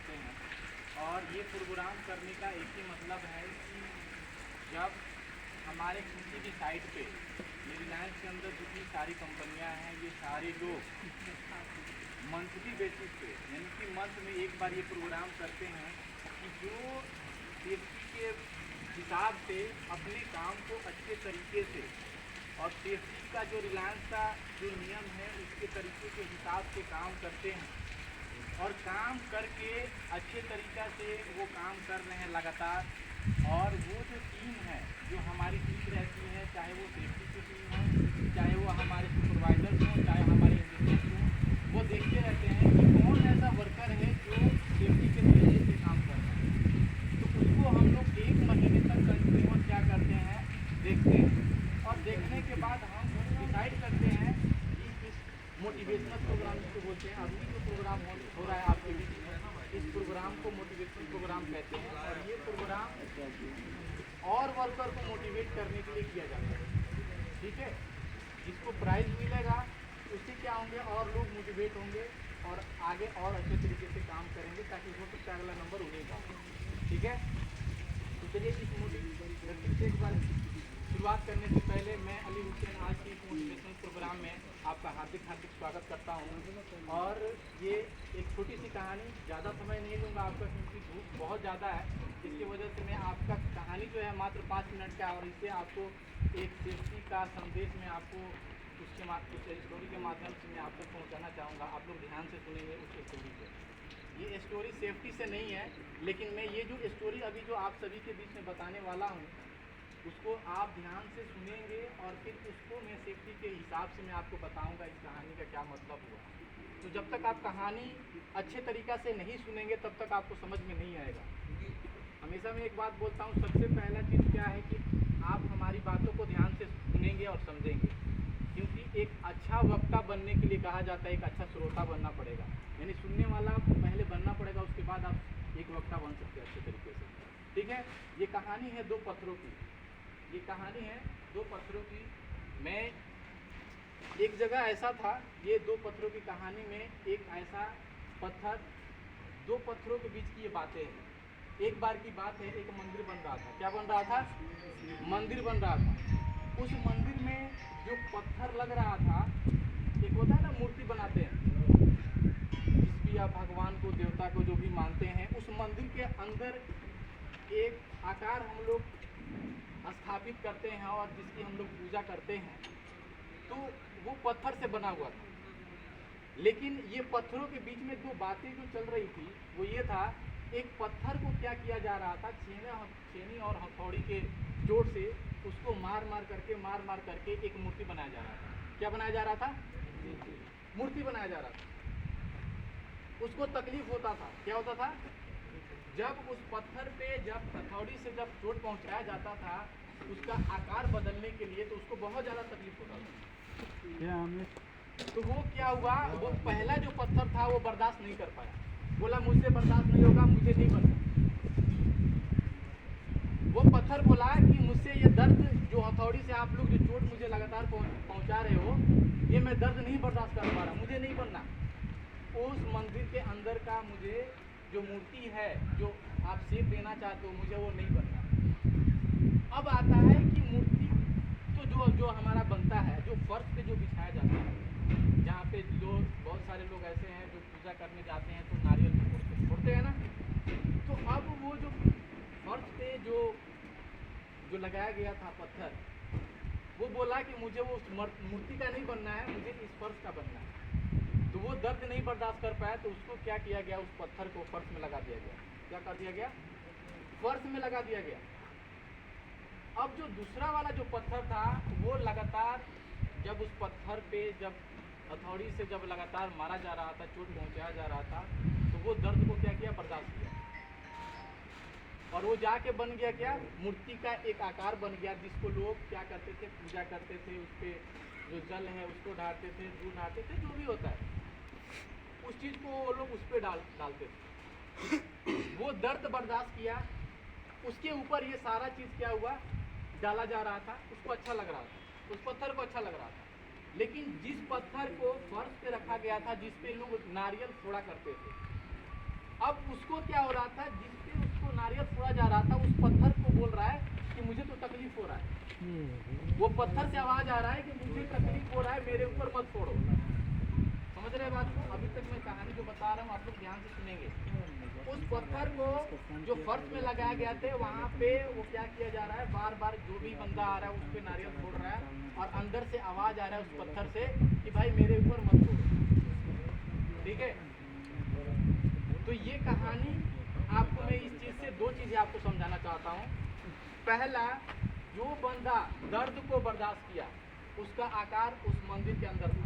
करते हैं। और ये प्रोग्राम करने का एक ही मतलब है कि जब हमारे किसी भी साइट पे ये रिलायंस के अंदर जितनी सारी कंपनियां हैं, ये सारे लोग मंथली बेसिस पे यानी कि मंथ में एक बार ये प्रोग्राम करते हैं कि जो सेफ्टी के हिसाब से अपने काम को अच्छे तरीके से और सेफ्टी का जो रिलायंस का जो नियम है उसके तरीके के हिसाब से काम करते हैं और काम करके अच्छे तरीक़ा से वो काम कर रहे हैं लगातार। और वो जो टीम है जो हमारी टीम रहती है, चाहे वो सेफ्टी की टीम हो, चाहे वो हमारे सुपरवाइजर्स हों, चाहे हमारे इंजीनियर्स हों, वो देखते रहते हैं कि कौन ऐसा वर्कर है जो सेफ्टी के तरीके से काम कर रहा है। तो उसको हम लोग 1 महीने तक कंटिन्यूअस क्या करते हैं, देखते हैं। और देखने के बाद हम डिसाइड करते हैं कि इस मोटिवेशनल प्रोग्राम जिसको बोलते हैं, अभी जो प्रोग्राम हो रहा है आपके बीच में, इस प्रोग्राम को मोटिवेशनल प्रोग्राम कहते हैं। और ये प्रोग्राम और वर्कर को मोटिवेट करने के लिए किया जाता है, ठीक है। जिसको प्राइज़ मिलेगा उससे क्या होंगे, और लोग मोटिवेट होंगे और आगे और अच्छे तरीके से काम करेंगे, ताकि हो सकता है अगला नंबर उन्हीं का हो, ठीक है। तो चलिए इस मोटिवेशन से एक बार शुरुआत करने से पहले मैं अली हुसैन आज की मोटिवेशनल प्रोग्राम में आपका हार्दिक स्वागत करता हूं। और ये एक छोटी सी कहानी, ज़्यादा समय नहीं लूँगा आपका क्योंकि धूप बहुत ज़्यादा है, इसकी वजह से मैं आपका कहानी जो है मात्र 5 मिनट का, और इससे आपको एक सेफ्टी का संदेश मैं आपको उस स्टोरी के माध्यम से मैं आप तक पहुँचाना चाहूँगा। आप लोग ध्यान से सुनेंगे उस स्टोरी को। ये स्टोरी सेफ्टी से नहीं है, लेकिन मैं ये जो स्टोरी अभी जो आप सभी के बीच में बताने वाला हूँ उसको आप ध्यान से सुनेंगे और फिर उसको मैं सेफ्टी के हिसाब से मैं आपको बताऊंगा इस कहानी का क्या मतलब हुआ। तो जब तक आप कहानी अच्छे तरीक़ा से नहीं सुनेंगे तब तक आपको समझ में नहीं आएगा। हमेशा मैं एक बात बोलता हूँ, सबसे पहला चीज़ क्या है कि आप हमारी बातों को ध्यान से सुनेंगे और समझेंगे, क्योंकि एक अच्छा वक्ता बनने के लिए कहा जाता है एक अच्छा श्रोता बनना पड़ेगा, यानी सुनने वाला पहले बनना पड़ेगा, उसके बाद आप एक वक्ता बन सकते हैं अच्छे तरीके से, ठीक है। ये कहानी है 2 पत्थरों की। ये कहानी है 2 पत्थरों की। मैं एक जगह ऐसा था, ये 2 पत्थरों की कहानी में एक ऐसा पत्थर, 2 पत्थरों के बीच की ये बातें हैं। एक बार की बात है, एक मंदिर बन रहा था। क्या बन रहा था? मंदिर बन रहा था। उस मंदिर में जो पत्थर लग रहा था, एक होता है ना मूर्ति बनाते हैं, जिस भी आप भगवान को, देवता को जो भी मानते हैं, उस मंदिर के अंदर एक आकार हम लोग स्थापित करते हैं और जिसकी हम लोग पूजा करते हैं, तो वो पत्थर से बना हुआ था। लेकिन ये पत्थरों के बीच में 2 बातें जो चल रही थी वो ये था, एक पत्थर को क्या किया जा रहा था, छेनी और हथौड़ी के चोट से उसको मार मार करके एक मूर्ति बनाया जा रहा था। क्या बनाया जा रहा था? मूर्ति बनाया जा रहा था। उसको तकलीफ होता था। क्या होता था? जब उस पत्थर पे जब हथौड़ी से जब चोट पहुंचाया जाता था उसका आकार बदलने के लिए, तो उसको बहुत ज़्यादा तकलीफ होता था। तो वो क्या हुआ, वो पहला जो पत्थर था वो बर्दाश्त नहीं कर पाया, बोला मुझसे बर्दाश्त नहीं होगा, मुझे नहीं बनना। वो पत्थर बोला कि मुझसे ये दर्द जो हथौड़ी से आप लोग जो चोट मुझे लगातार पहुंचा रहे हो, ये मैं दर्द नहीं बर्दाश्त कर पा रहा, मुझे नहीं बनना। उस मंदिर के अंदर का मुझे जो मूर्ति है, जो आप सेब देना चाहते हो, मुझे वो नहीं बनना। अब आता है कि मूर्ति तो जो हमारा बनता है, जो फर्श पे जो बिछाया जाता है, जहाँ पे लोग, बहुत सारे लोग ऐसे हैं जो पूजा करने जाते हैं तो नारियल फोड़ते हैं ना, तो अब वो जो फर्श पे जो लगाया गया था पत्थर, वो बोला कि मुझे वो मूर्ति का नहीं बनना है, मुझे इस फर्श का बनना है। तो वो दर्द नहीं बर्दाश्त कर पाया, तो उसको क्या किया गया, उस पत्थर को फर्श में लगा दिया गया। क्या कर दिया गया? फर्श में लगा दिया गया। अब जो दूसरा वाला जो पत्थर था, वो लगातार जब उस पत्थर पे जब हथौड़ी से जब लगातार मारा जा रहा था, चोट पहुंचाया जा रहा था, तो वो दर्द को क्या किया, बर्दाश्त किया, और वो जाके बन गया क्या, मूर्ति का एक आकार बन गया, जिसको लोग क्या करते थे, पूजा करते थे, उस पर जो जल है उसको ढालते थे, दूध ढालते थे, जो भी होता है उस चीज़ को वो लोग उस पर डालते थे। वो दर्द बर्दाश्त किया, उसके ऊपर ये सारा चीज़ क्या हुआ, डाला जा रहा था, उसको अच्छा लग रहा था, उस पत्थर को अच्छा लग रहा था। लेकिन जिस पत्थर को फर्श पे रखा गया था, जिस पे लोग नारियल फोड़ा करते थे, अब उसको क्या हो रहा था, जिससे उसको नारियल फोड़ा जा रहा था, उस पत्थर को बोल रहा है कि मुझे तो तकलीफ हो रहा है। वो पत्थर से आवाज आ रहा है कि मुझे तकलीफ हो रहा है, मेरे ऊपर मत फोड़ो। समझ रहे बात को? अभी तक मैं कहानी जो बता रहा हूँ आप लोग ध्यान से सुनेंगे। उस पत्थर को जो फर्श में लगाया गया थे, वहाँ पे वो क्या किया जा रहा है, बार बार जो भी बंदा आ रहा है उस पर नारियल फोड़ रहा है, और अंदर से आवाज आ रहा है उस पत्थर से कि भाई मेरे ऊपर मत फोड़ो। ठीक है, तो ये कहानी आपको मैं इस चीज से दो चीजें आपको समझाना चाहता हूँ। पहला, जो बंदा दर्द को बर्दाश्त किया उसका आकार उस मंदिर के अंदर था।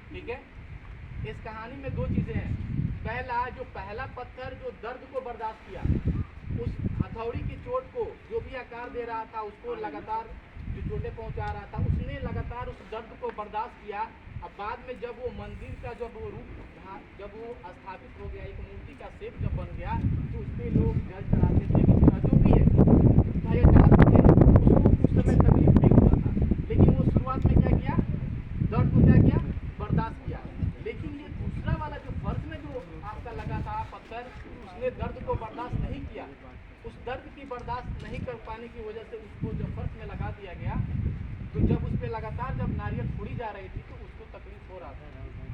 ठीक है, इस कहानी में दो चीजें हैं। पहला, जो पहला पत्थर जो दर्द को बर्दाश्त किया, उस हथौड़ी की चोट को जो भी आकार दे रहा था, उसको लगातार जो चोटें पहुंचा रहा था, उसने लगातार उस दर्द को बर्दाश्त किया। अब बाद में जब वो मंदिर का जब वो रूप था, जब वो स्थापित हो गया, एक मूर्ति का शेप जब बन गया, तो उस पर लोग जल चढ़ाते थे कि जो भी है चढ़ाते थे, उसको उस समय तकलीफ नहीं हुआ था। लेकिन वो शुरुआत में क्या किया, दर्द को क्या किया, बर्दाश्त किया। लेकिन ये दूसरा वाला जो फर्श में जो आपका लगा था पत्थर, उसने दर्द को बर्दाश्त नहीं किया। उस दर्द की बर्दाश्त नहीं कर पाने की वजह से उसको जब फर्श में लगा दिया गया, तो जब उस पर लगातार जब नारियल फोड़ी जा रही थी तो उसको तकलीफ हो रहा था।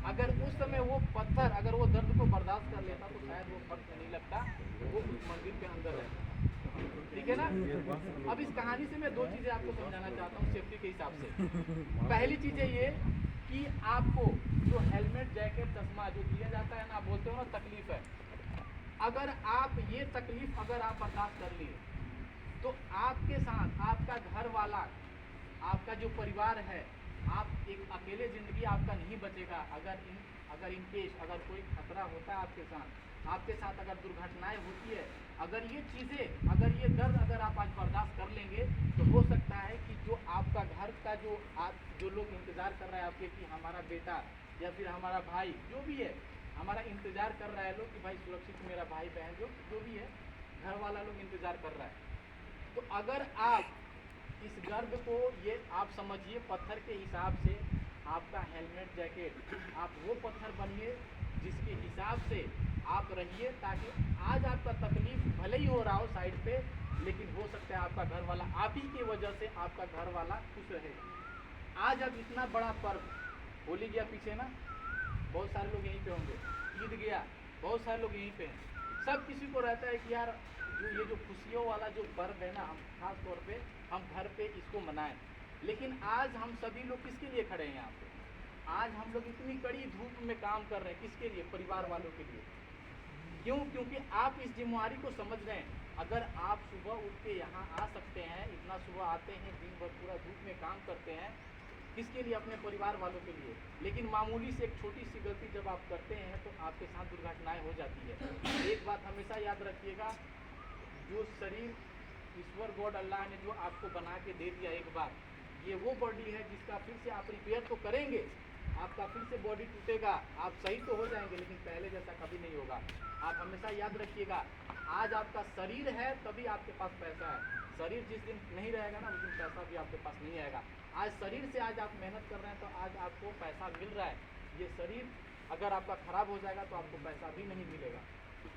अगर उस समय वो पत्थर अगर वो दर्द को बर्दाश्त कर लेता तो शायद वो फर्श में नहीं लगता, वो उस मंदिर के अंदर रहता। ठीक है ना? अब इस कहानी से मैं दो चीजें आपको समझाना चाहता हूँ सेफ्टी के हिसाब से। पहली चीज है ये कि आपको जो हेलमेट, जैकेट, चश्मा जो दिया जाता है ना, आप बोलते हो ना तकलीफ है, अगर आप ये तकलीफ अगर आप बर्दाश्त कर लिए तो आपके साथ आपका घर वाला, आपका जो परिवार है, आप एक अकेले जिंदगी आपका नहीं बचेगा। अगर इन केस अगर कोई खतरा होता है आपके साथ अगर दुर्घटनाएं होती है, अगर ये चीज़ें, अगर ये दर्द अगर आप आज बर्दाश्त कर लेंगे, तो हो सकता है कि जो आपका घर का जो लोग इंतज़ार कर रहा है आपके कि हमारा बेटा या फिर हमारा भाई जो भी है, हमारा इंतज़ार कर रहा है लोग कि भाई सुरक्षित मेरा भाई बहन जो भी है, घर वाला लोग इंतज़ार कर रहा है। तो अगर आप इस गर्द को ये आप समझिए पत्थर के हिसाब से, आपका हेलमेट, जैकेट, आप वो पत्थर बनिए जिसके हिसाब से आप रहिए, ताकि आज आपका तकलीफ भले ही हो रहा हो साइड पे, लेकिन हो सकता है आपका घर वाला आप ही की वजह से आपका घर वाला खुश रहे। आज अब इतना बड़ा पर्व, होली गया पीछे ना, बहुत सारे लोग यहीं पे होंगे, ईद गया, बहुत सारे लोग यहीं पे हैं। सब किसी को रहता है कि यार ये जो खुशियों वाला जो पर्व है ना, हम खास तौर पे हम घर पे इसको मनाएं। लेकिन आज हम सभी लोग किसके लिए खड़े हैं यहाँ पे? आज हम लोग इतनी कड़ी धूप में काम कर रहे हैं, किसके लिए? परिवार वालों के लिए। क्यों? क्योंकि आप इस जिम्मेवारी को समझ रहे हैं। अगर आप सुबह उठ के यहाँ आ सकते हैं, इतना सुबह आते हैं, दिन भर पूरा धूप में काम करते हैं, किसके लिए? अपने परिवार वालों के लिए। लेकिन मामूली से एक छोटी सी गलती जब आप करते हैं तो आपके साथ दुर्घटनाएं हो जाती है। एक बात हमेशा याद रखिएगा, जो शरीर ईश्वर गॉड अल्लाह ने जो आपको बना के दे दिया एक बार, ये वो बॉडी है जिसका फिर से आप रिपेयर तो करेंगे, आपका फिर से बॉडी टूटेगा, आप सही तो हो जाएंगे, लेकिन पहले जैसा कभी नहीं होगा। आप हमेशा याद रखिएगा, आज आपका शरीर है तभी आपके पास पैसा है। शरीर जिस दिन नहीं रहेगा ना, उस दिन पैसा भी आपके पास नहीं आएगा। आज शरीर से आज आप मेहनत कर रहे हैं तो आज आपको पैसा मिल रहा है। ये शरीर अगर आपका खराब हो जाएगा तो आपको पैसा भी नहीं मिलेगा।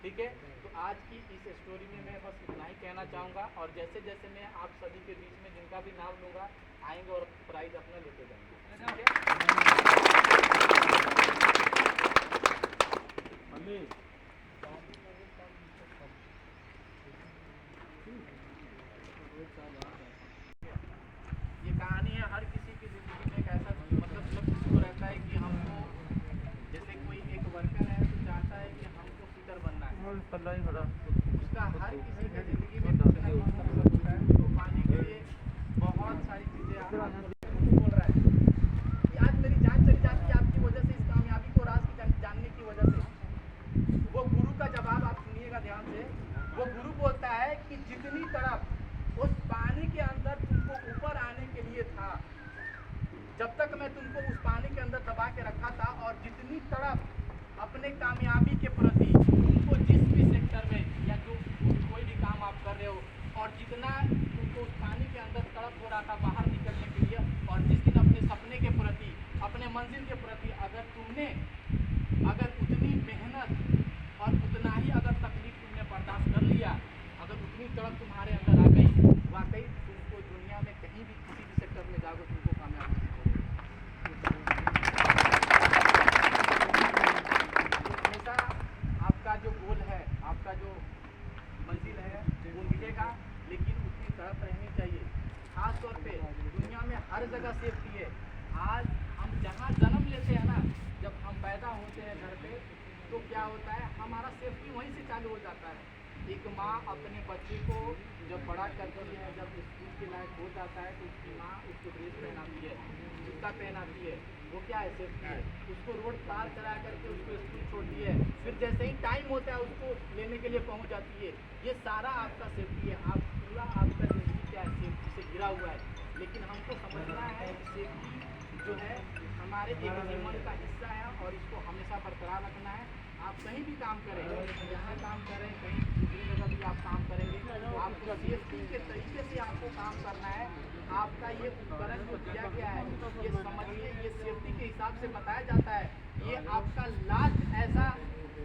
ठीक है, तो आज की इस स्टोरी में मैं बस इतना ही कहना चाहूँगा, और जैसे जैसे मैं आप सभी के बीच में जिनका भी नाम लूँगा आएंगे और प्राइज अपना लेते जाएंगे। ठीक है, ये कहानी है हर किसी की ज़िंदगी में एक ऐसा, मतलब सब किसी को रहता है कि हमको, जैसे कोई एक वर्कर है तो चाहता है कि हमको फिटर बनना है, उसका हर किसी की ज़िंदगी में कुछ ना कुछ मकसद होता है। तो पाने के लिए बहुत सारी चीज़ें बोल रहा है कि आज मेरी जान चली जाती है आपकी वजह से, इस कामयाबी को राज की जानने की वजह से। वो गुरु का जवाब आप सुनिएगा ध्यान से। वो गुरु बोलता है कि जितनी तड़प उस पानी के अंदर तुमको ऊपर आने के लिए था, जब तक मैं तुमको उस पानी के अंदर दबा के रखा था, और जितनी तड़प अपने कामयाबी के प्रति तुमको जिस भी सेक्टर में या जो कोई भी काम आप कर रहे हो, और जितना तुमको उस पानी के अंदर तड़प हो रहा था बाहर निकलने के लिए, और जिस दिन अपने सपने के प्रति, अपने मंजिल के प्रति अगर तुमने अगर उतनी मेहनत और उतना ही अगर हर जगह सेफ्टी है। आज हम जहाँ जन्म लेते हैं ना, जब हम पैदा होते हैं घर पे, तो क्या होता है, हमारा सेफ्टी वहीं से चालू हो जाता है। एक माँ अपने बच्चे को जब बड़ा करती है, जब स्कूल के लायक हो जाता है, तो उसकी माँ उसको ड्रेस पहनाती है, जूता पहनाती है, वो क्या है, सेफ्टी है। उसको रोड पार करा करके उसको स्कूल छोड़ती है, फिर जैसे ही टाइम होता है उसको लेने के लिए पहुंच जाती है। ये सारा आपका सेफ्टी है। आप पूरा आपका ज़िंदगी क्या है, सेफ्टी से घिरा हुआ है। लेकिन हमको समझना है कि सेफ्टी जो है हमारे एक जीवन का हिस्सा है और इसको हमेशा बरकरार रखना है। आप कहीं भी काम करें, जहाँ काम करें, कहीं दूसरी जगह भी आप काम करेंगे, आपको सेफ्टी के तरीके से आपको काम करना है। आपका ये उपकरण जो दिया गया है, ये समझिए, ये सेफ्टी के हिसाब से बताया जाता है। ये आपका लास्ट ऐसा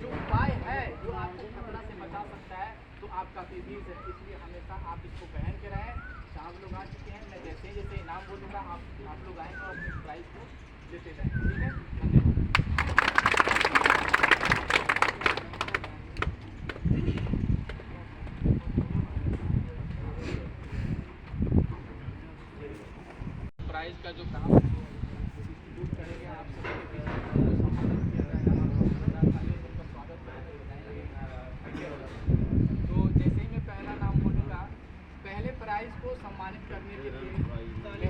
जो उपाय है जो आपको खतरा से बचा सकता है, तो आपका बेबीज है। इसलिए हमेशा आप इसको पहन के रहें। आप लोग आ चुके हैं, मैं जैसे जैसे इनाम बोलूँगा आप लोग आएंगे और अपने प्राइस को लेते जाएँ। ठीक है, धन्यवाद। प्राइस का जो काम है डिस्ट्रीब्यूट करेंगे, आप सभी के बीच में सम्मानित किया जाएगा। उनका स्वागत करेंगे, बताएंगे। तो जैसे ही मैं पहला नाम बोलूँगा, पहले प्राइज को सम्मानित करने के लिए मैं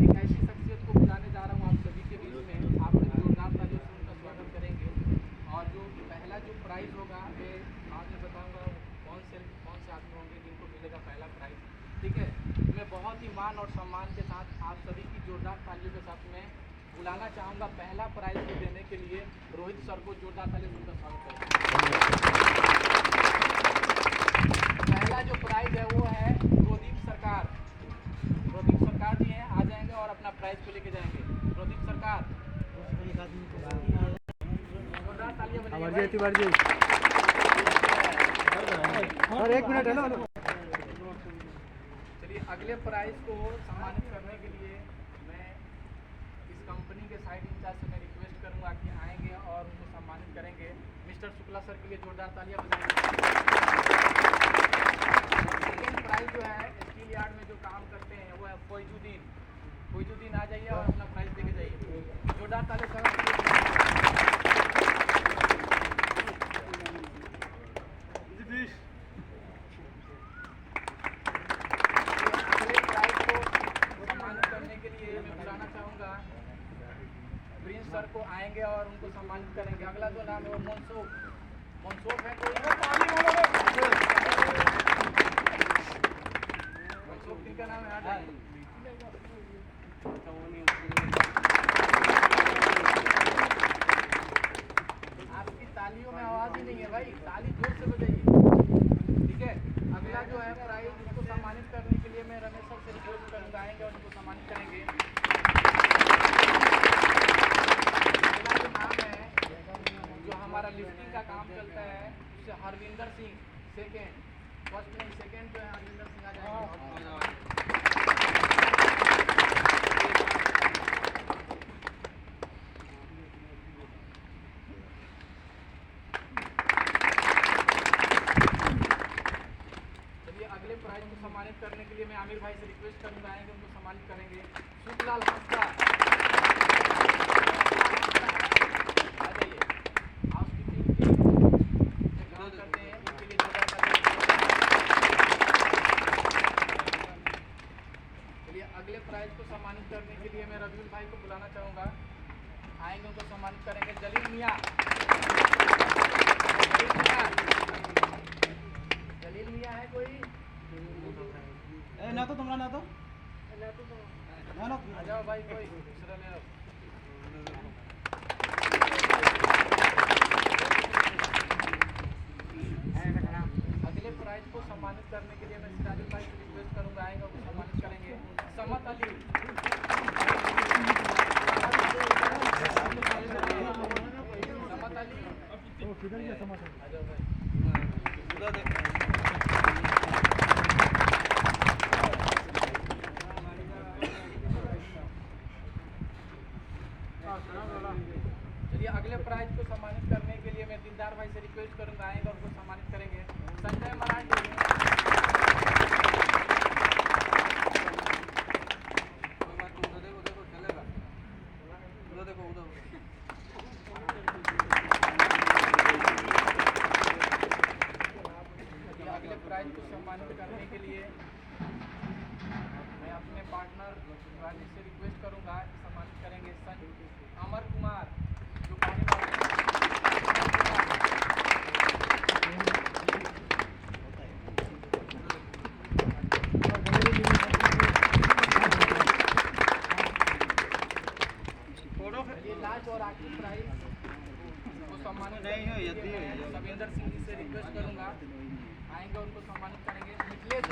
एक ऐसी शख्सियत को बुलाने जा रहा हूँ आप सभी के बीच में। आप लोग जोरदार तालियों से उनका स्वागत करेंगे। और जो पहला जो प्राइज़ होगा, मैं बाद में बताऊँगा कौन से आदमी होंगे जिनको मिलेगा पहला प्राइज़। ठीक है, मैं बहुत ही मान और सम्मान के साथ आप सभी की जोरदार तालियों के साथ मैं बुलाना चाहूँगा पहला प्राइज़ को देने के लिए रोहित सर को। जोरदार तालियों से उनका स्वागत करें। पहला जो प्राइज़ है वो है प्रदीप सरकार। प्रदीप सरकार जी हैं, आ जाएंगे और अपना प्राइज़ को लेके जाएंगे। प्रदीप सरकार, जोरदार तालियां बजाइए। और 1 मिनट है ना। चलिए, अगले प्राइज़ को सम्मानित करने के लिए मैं इस कंपनी के साइड इंचार्ज से मैं रिक्वेस्ट करूंगा कि आएंगे और उनको सम्मानित करेंगे। मिस्टर शुक्ला सर के लिए जोरदार तालियां बजाएंगे। सेकेंड प्राइज़ जो है स्टील यार्ड में जो काम करते हैं वो है फौजुद्दीन। फौजुद्दीन आ जाइए और अपना प्राइज़ लेके जाइए। जोरदार तालियां प्रिंस सर को आएंगे और उनको सम्मानित करेंगे। अगला जो नाम है वो मनसूख है। कोई मनसूख किनका नाम है? आपकी तालियों में आवाज़ ही नहीं है भाई, ताली जोर से बजाइए। ठीक है, अगला जो है प्राइज उनको सम्मानित करने के लिए मैं रमेश सर से रिक्वेस्ट करूँगा, आएंगे और उनको सम्मानित करेंगे। जो हमारा लिफ्टिंग का काम चलता है उससे हरविंदर सिंह सेकेंड, फर्स्ट नहीं सेकेंड जो है हरविंदर सिंह आ जाएंगे। चलिए, अगले प्राइज को सम्मानित करने के लिए मैं आमिर भाई से रिक्वेस्ट करूँगा, आएंगे उनको सम्मानित करेंगे। सुखलाल हंसदा प्राइज को सम्मानित करने के लिए मैं रवील भाई को बुलाना चाहूँगा, आएंगे उनको सम्मानित करेंगे। जलील मियाँ है कोई? ना तो तुमरा ना तो आ जाओ भाई, कोई दूसरा ले लो। अगले प्राइज को सम्मानित करने के लिए मैं सिराजुल भाई से रिक्वेस्ट करूँगा, आएंगे उनको सम्मानित करेंगे। समत अली, समत अली आ जाओ भाई। चलिए, अगले प्राइज को सम्मानित करने के लिए मैं दिलदार भाई से रिक्वेस्ट करूँगा, आएंगे और उनको सम्मानित करेंगे। संजय मराठी, उनको सम्मानित करने के लिए मैं अपने पार्टनर राजेश से रिक्वेस्ट करूंगा कि सम्मानित करेंगे अमर कुमार जो पानी वाले हैं। ये लास्ट और आखिरी प्राइज वो सम्मानित नहीं है, यदि है, सविंदर सिंह जी से रिक्वेस्ट करूंगा, आएंगे उनको सम्मानित करेंगे। मिथिलेश